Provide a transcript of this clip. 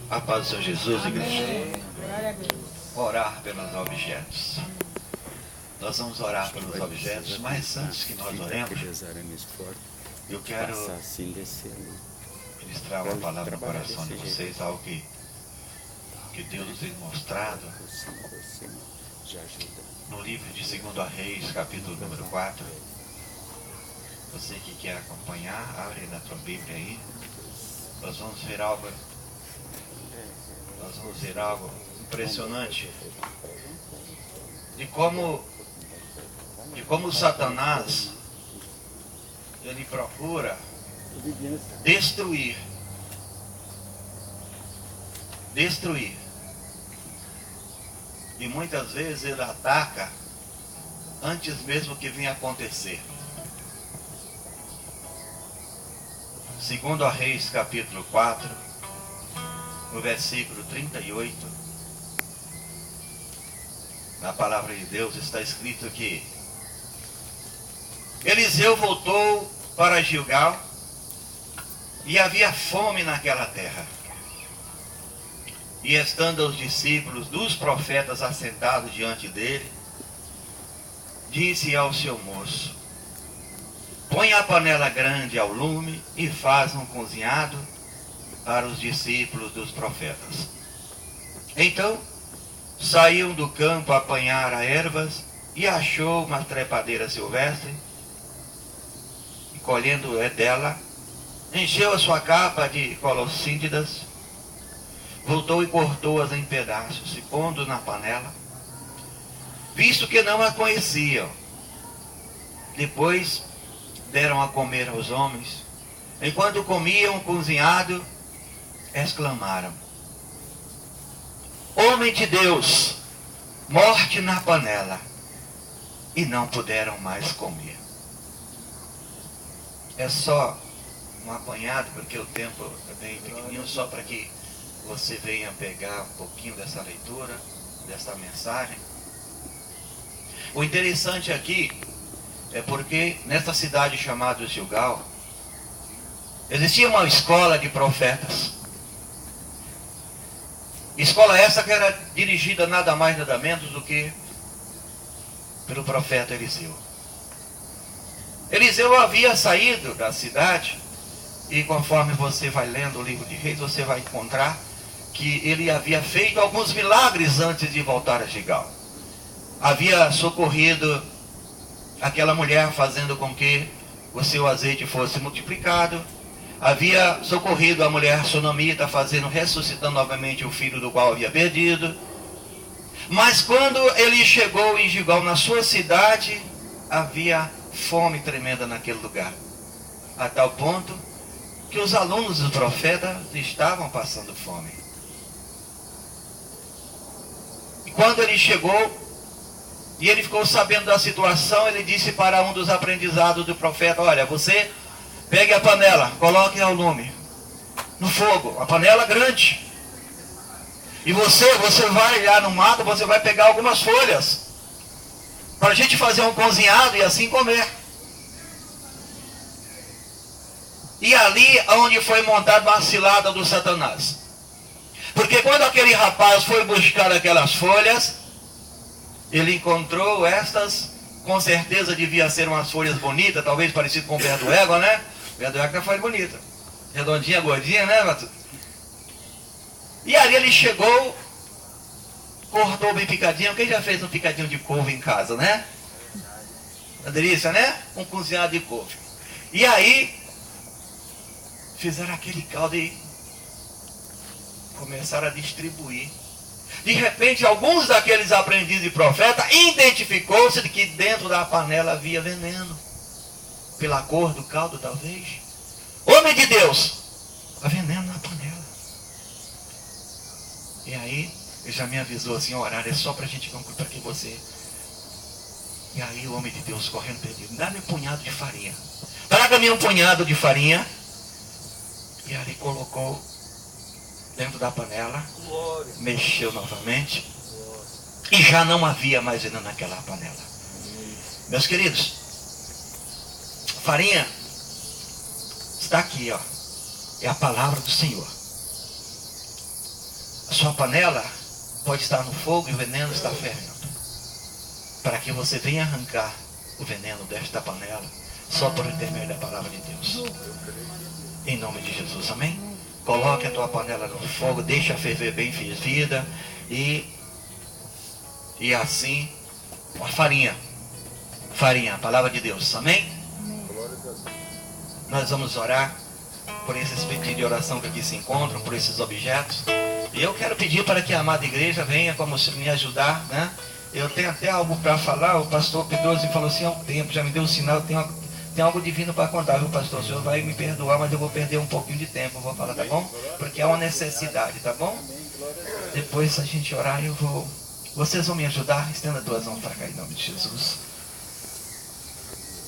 A paz do Senhor Jesus, igreja. Glória a Deus. Orar pelos objetos. Nós vamos orar pelos objetos, mas antes que nós oremos, eu quero ministrar uma palavra no coração de vocês, algo que Deus nos tem mostrado no livro de 2 Reis, capítulo número 4. Você que quer acompanhar, abre na tua Bíblia aí. Nós vamos ver algo impressionante de como Satanás ele procura destruir. E muitas vezes ele ataca antes mesmo que venha acontecer. 2 Reis, capítulo 4, no versículo 38, na palavra de Deus está escrito que Eliseu voltou para Gilgal e havia fome naquela terra. E estando os discípulos dos profetas assentados diante dele, disse ao seu moço: põe a panela grande ao lume e faz um cozinhado para os discípulos dos profetas. Então saiu do campo a apanhar ervas e achou uma trepadeira silvestre, e colhendo dela, encheu a sua capa de colossíndidas, voltou e cortou-as em pedaços, e pondo na panela, visto que não a conheciam. Depois deram a comer aos homens. Enquanto comiam cozinhado, exclamaram: homem de Deus, morte na panela. E não puderam mais comer. É só um apanhado, porque o tempo é bem pequenininho, só para que você venha pegar um pouquinho dessa leitura, dessa mensagem. O interessante aqui é porque nessa cidade chamada Gilgal existia uma escola de profetas. Escola essa que era dirigida nada mais nada menos do que pelo profeta Eliseu. Eliseu havia saído da cidade, e conforme você vai lendo o livro de Reis, você vai encontrar que ele havia feito alguns milagres antes de voltar a Gilgal. Havia socorrido aquela mulher, fazendo com que o seu azeite fosse multiplicado. Havia socorrido a mulher sunamita, ressuscitando novamente o filho do qual havia perdido. Mas quando ele chegou em Gilgal, na sua cidade, havia fome tremenda naquele lugar, a tal ponto que os alunos do profeta estavam passando fome. E quando ele chegou e ele ficou sabendo da situação, ele disse para um dos aprendizados do profeta: olha, você pegue a panela, coloque ao lume, no fogo, a panela grande, e você vai lá no mato, você vai pegar algumas folhas para a gente fazer um cozinhado e assim comer. E ali onde foi montada uma cilada do Satanás. Porque quando aquele rapaz foi buscar aquelas folhas, ele encontrou estas, com certeza devia ser umas folhas bonitas, talvez parecido com o pé do égua, né? O pé do égua foi bonita, redondinha, gordinha, né, Matu? E ali ele chegou, cortou bem picadinho. Quem já fez um picadinho de couve em casa, né? Uma delícia, né? Um cozinhado de couve. E aí fizeram aquele caldo e começaram a distribuir. De repente, alguns daqueles aprendizes de profeta identificou-se de que dentro da panela havia veneno. Pela cor do caldo, talvez. Homem de Deus, há veneno na panela. E aí, ele já me avisou assim: o horário é só para a gente concluir, para que você... E aí o homem de Deus correndo pedindo: dá-me um punhado de farinha. Traga-me um punhado de farinha. E ali colocou dentro da panela, mexeu novamente, e já não havia mais veneno naquela panela. Meus queridos, farinha está aqui, ó. É a palavra do Senhor. sua panela pode estar no fogo e o veneno está fervendo. Para que você venha arrancar o veneno desta panela, só por intermédio da palavra de Deus. Em nome de Jesus, amém? Coloque a tua panela no fogo, deixa ferver bem fervida e assim, a farinha, a palavra de Deus, amém? Nós vamos orar por esses pedidos de oração que aqui se encontram, por esses objetos. E eu quero pedir para que a amada igreja venha como se me ajudar, né? Eu tenho até algo para falar. O pastor Pedroso falou assim há um tempo, já me deu um sinal, tem algo divino para contar, viu, pastor? O senhor vai me perdoar, mas eu vou perder um pouquinho de tempo, eu vou falar, tá bom? Porque é uma necessidade, tá bom? Depois a gente orar, vocês vão me ajudar? Estenda 2 mãos para cá em nome de Jesus.